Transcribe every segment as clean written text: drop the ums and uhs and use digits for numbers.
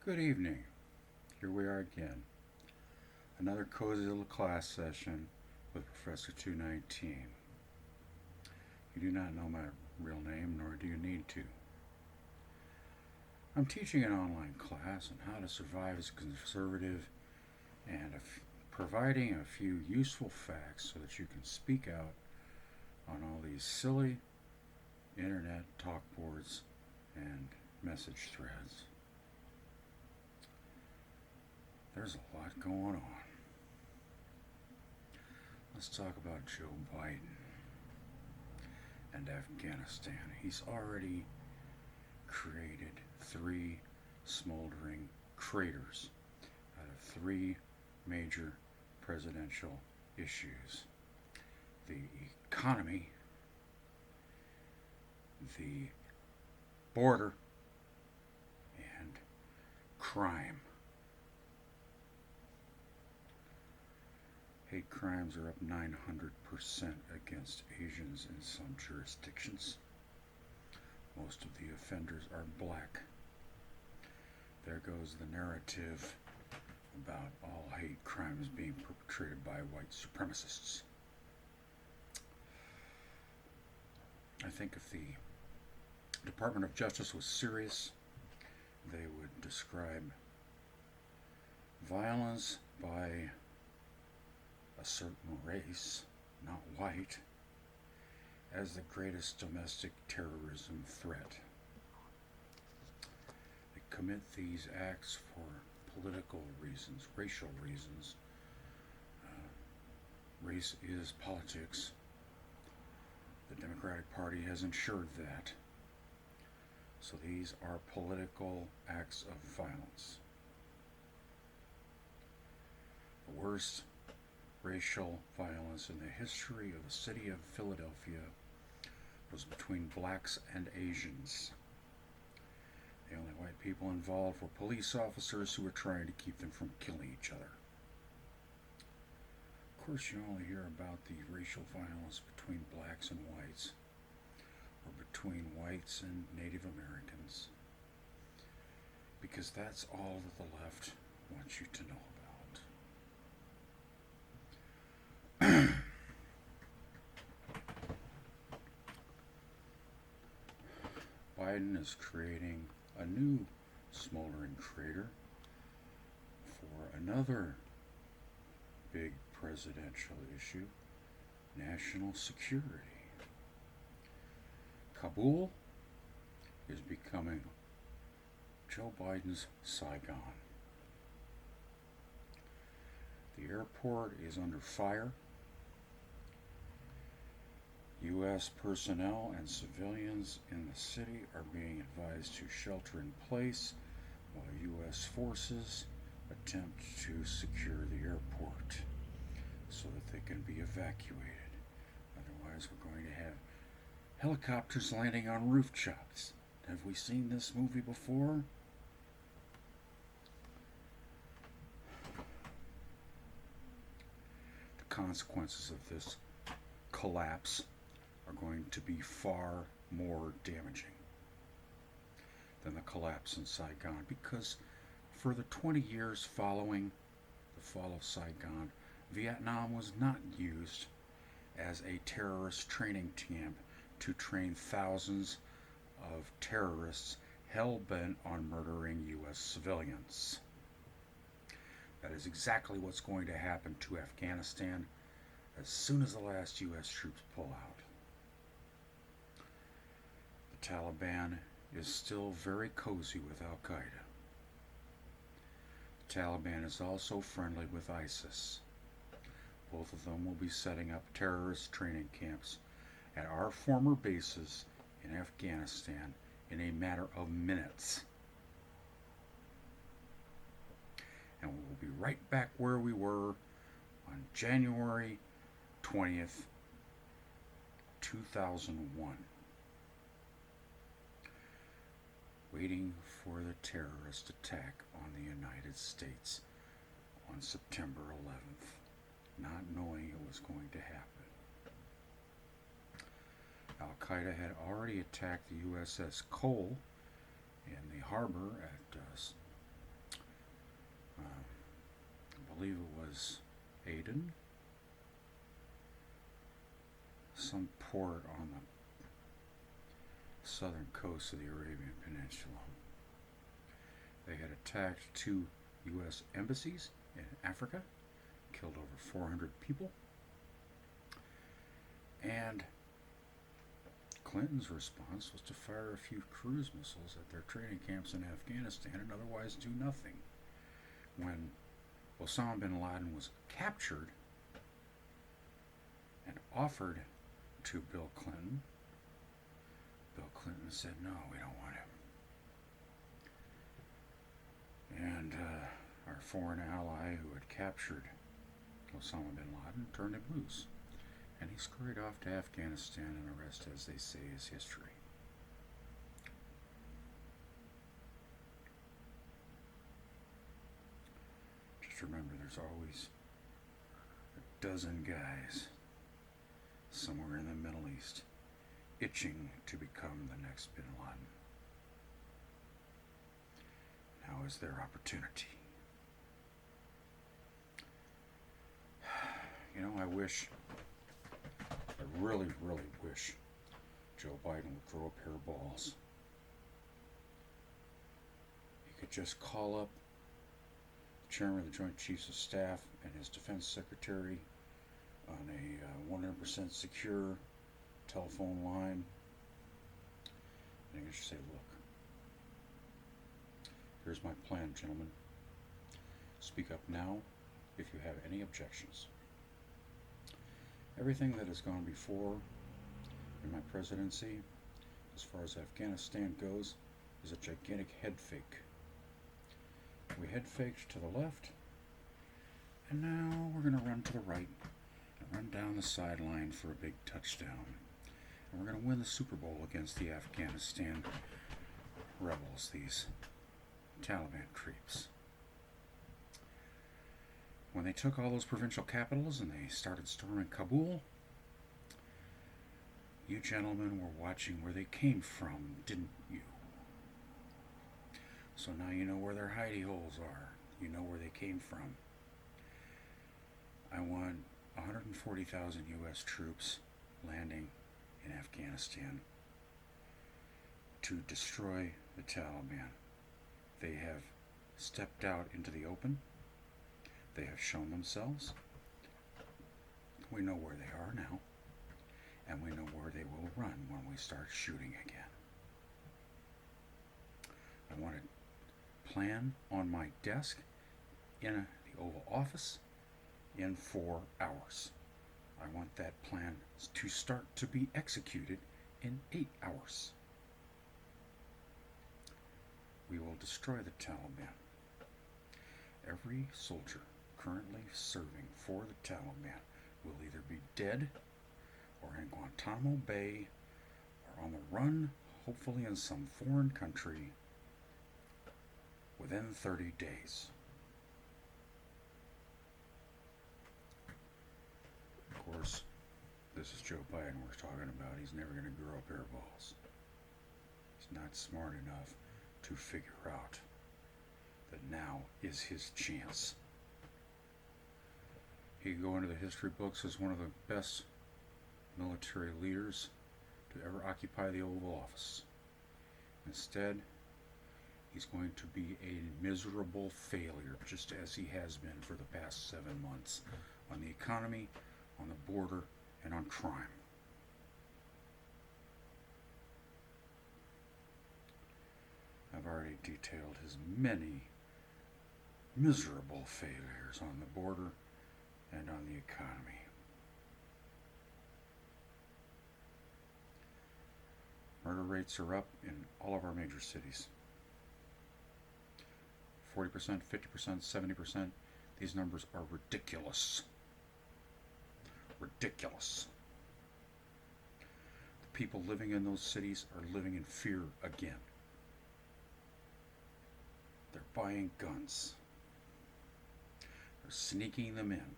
Good evening. Here we are again. Another cozy little class session with Professor 219. You do not know my real name, nor do you need to. I'm teaching an online class on how to survive as a conservative and providing a few useful facts so that you can speak out on all these silly internet talk boards and message threads. There's a lot going on. Let's talk about Joe Biden and Afghanistan. He's already created three smoldering craters out of three major presidential issues: the economy, the border, and crime. Hate crimes are up 900% against Asians in some jurisdictions. Most of the offenders are black. There goes the narrative about all hate crimes being perpetrated by white supremacists. I think if the Department of Justice was serious, they would describe violence by a certain race, not white, as the greatest domestic terrorism threat. They commit these acts for political reasons, racial reasons. Race is politics. The Democratic Party has ensured that. So these are political acts of violence. The worst racial violence in the history of the city of Philadelphia was between blacks and Asians. The only white people involved were police officers who were trying to keep them from killing each other. Of course, you only hear about the racial violence between blacks and whites, or between whites and Native Americans, because that's all that the left wants you to know about. Biden is creating a new smoldering crater for another big presidential issue: national security. Kabul is becoming Joe Biden's Saigon. The airport is under fire. U.S. personnel and civilians in the city are being advised to shelter in place while U.S. forces attempt to secure the airport so that they can be evacuated. Otherwise, we're going to have helicopters landing on rooftops. Have we seen this movie before? The consequences of this collapse are going to be far more damaging than the collapse in Saigon, because for the 20 years following the fall of Saigon, Vietnam was not used as a terrorist training camp to train thousands of terrorists hell-bent on murdering U.S. civilians. That is exactly what's going to happen to Afghanistan as soon as the last U.S. troops pull out. The Taliban is still very cozy with Al Qaeda. The Taliban is also friendly with ISIS. Both of them will be setting up terrorist training camps at our former bases in Afghanistan in a matter of minutes. And we will be right back where we were on January 20th, 2001. Waiting for the terrorist attack on the United States on September 11th, not knowing it was going to happen. Al Qaeda had already attacked the USS Cole in the harbor at believe it was Aden, some port on the southern coast of the Arabian Peninsula. They had attacked 2 U.S. embassies in Africa, killed over 400 people, and Clinton's response was to fire a few cruise missiles at their training camps in Afghanistan and otherwise do nothing. When Osama bin Laden was captured and offered to Bill Clinton said, "No, we don't want him." And our foreign ally who had captured Osama bin Laden turned him loose. And he scurried off to Afghanistan, and the rest, as they say, is history. Just remember, there's always a dozen guys somewhere in the Middle East itching to become the next bin Laden. Now is their opportunity. You know, I really, really wish Joe Biden would grow a pair of balls. He could just call up the chairman of the Joint Chiefs of Staff and his defense secretary on a 100% secure telephone line, and he could just say, "Look, here's my plan, gentlemen. Speak up now if you have any objections. Everything that has gone before in my presidency, as far as Afghanistan goes, is a gigantic head fake. We head faked to the left, and now we're going to run to the right and run down the sideline for a big touchdown. And we're going to win the Super Bowl against the Afghanistan rebels, these Taliban creeps." When they took all those provincial capitals and they started storming Kabul, you gentlemen were watching where they came from, didn't you? So now you know where their hidey holes are. You know where they came from. I want 140,000 U.S. troops landing in Afghanistan to destroy the Taliban. They have stepped out into the open. They have shown themselves. We know where they are now, and we know where they will run when we start shooting again. I want a plan on my desk in the Oval Office in 4 hours. I want that plan to start to be executed in 8 hours. We will destroy the Taliban. Every soldier currently serving for the Taliban will either be dead or in Guantanamo Bay or on the run, hopefully in some foreign country, within 30 days. Of course, this is Joe Biden we're talking about. He's never going to grow a pair of balls. He's not smart enough to figure out that now is his chance. He could go into the history books as one of the best military leaders to ever occupy the Oval Office. Instead, he's going to be a miserable failure, just as he has been for the past 7 months, on the economy, on the border, and on crime. I've already detailed his many miserable failures on the border and on the economy. Murder rates are up in all of our major cities. 40%, 50%, 70%. These numbers are ridiculous. Ridiculous. The people living in those cities are living in fear again. They're buying guns. They're sneaking them in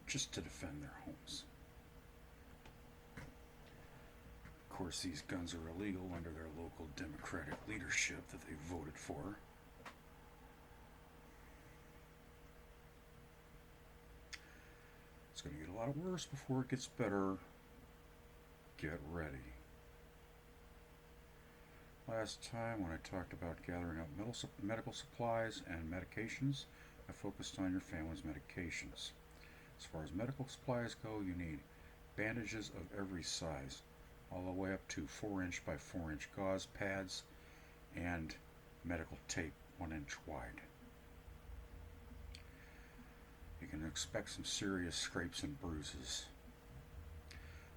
just to defend their homes. Of course, these guns are illegal under their local Democratic leadership that they voted for. going to get a lot worse before it gets better. Get ready. Last time when I talked about gathering up medical supplies and medications, I focused on your family's medications. As far as medical supplies go, you need bandages of every size, all the way up to 4-inch by 4-inch gauze pads and medical tape 1-inch wide. You can expect some serious scrapes and bruises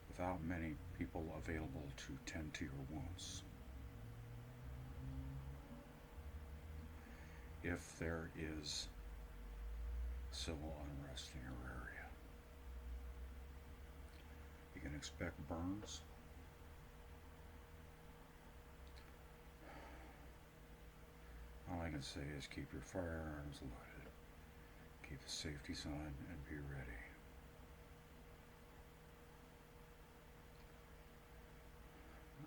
without many people available to tend to your wounds. If there is civil unrest in your area, you can expect burns, all I can say is keep your firearms loaded, keep the safeties on, and be ready.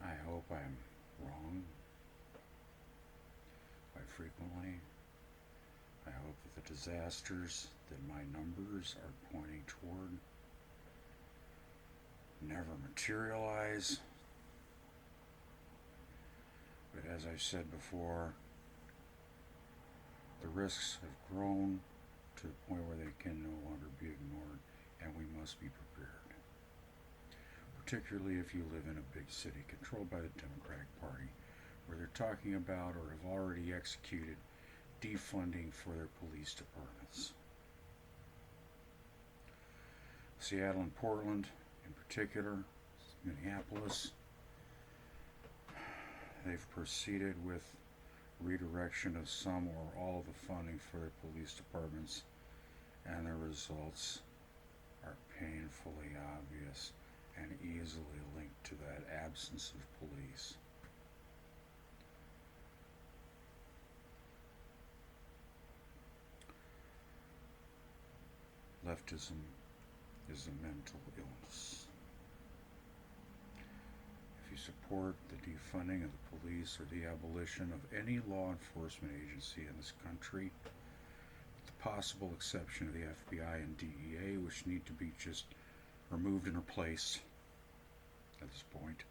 I hope I'm wrong quite frequently. I hope that the disasters that my numbers are pointing toward never materialize. But as I said before, the risks have grown to the point where they can no longer be ignored, and we must be prepared. Particularly if you live in a big city controlled by the Democratic Party, where they're talking about or have already executed defunding for their police departments. Seattle and Portland, in particular, Minneapolis, they've proceeded with redirection of some or all of the funding for their police departments, and the results are painfully obvious and easily linked to that absence of police. Leftism is a mental illness. If you support the defunding of the police or the abolition of any law enforcement agency in this country, with the possible exception of the FBI and DEA, which need to be just removed and replaced at this point,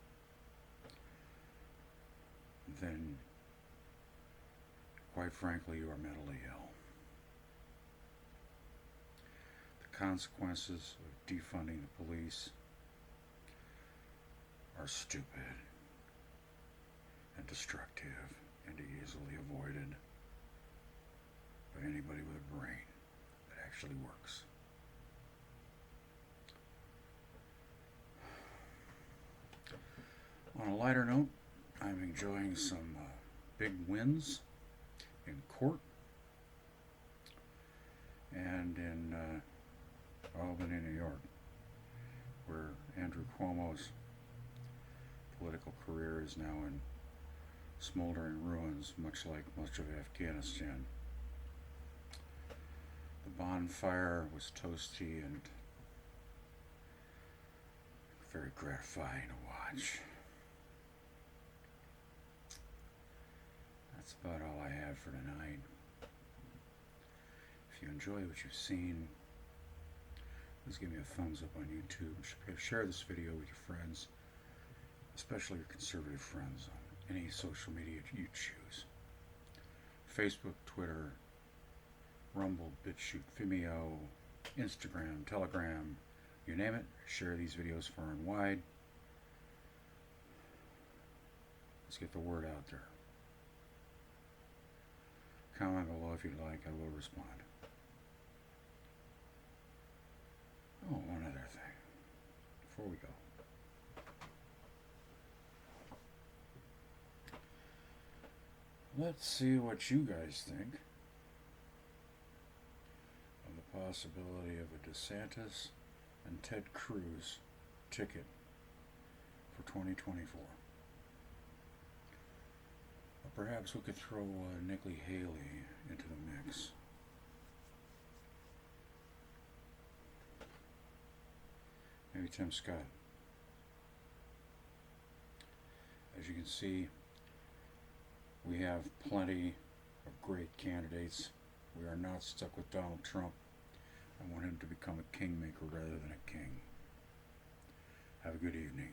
then quite frankly you are mentally ill. The consequences of defunding the police are stupid and destructive and easily avoided by anybody with a brain that actually works. On a lighter note, I'm enjoying some big wins in court and in Albany, New York, where Andrew Cuomo's political career is now in smoldering ruins, much like much of Afghanistan. The bonfire was toasty and very gratifying to watch. That's about all I have for tonight. If you enjoy what you've seen, please give me a thumbs up on YouTube. Share this video with your friends, especially your conservative friends, on any social media you choose. Facebook, Twitter, Rumble, BitChute, Vimeo, Instagram, Telegram, you name it. Share these videos far and wide. Let's get the word out there. Comment below if you'd like. I will respond. Oh, one other thing before we go. Let's see what you guys think of the possibility of a DeSantis and Ted Cruz ticket for 2024. Or perhaps we could throw Nikki Haley into the mix. Maybe Tim Scott. As you can see, we have plenty of great candidates. We are not stuck with Donald Trump. I want him to become a kingmaker rather than a king. Have a good evening.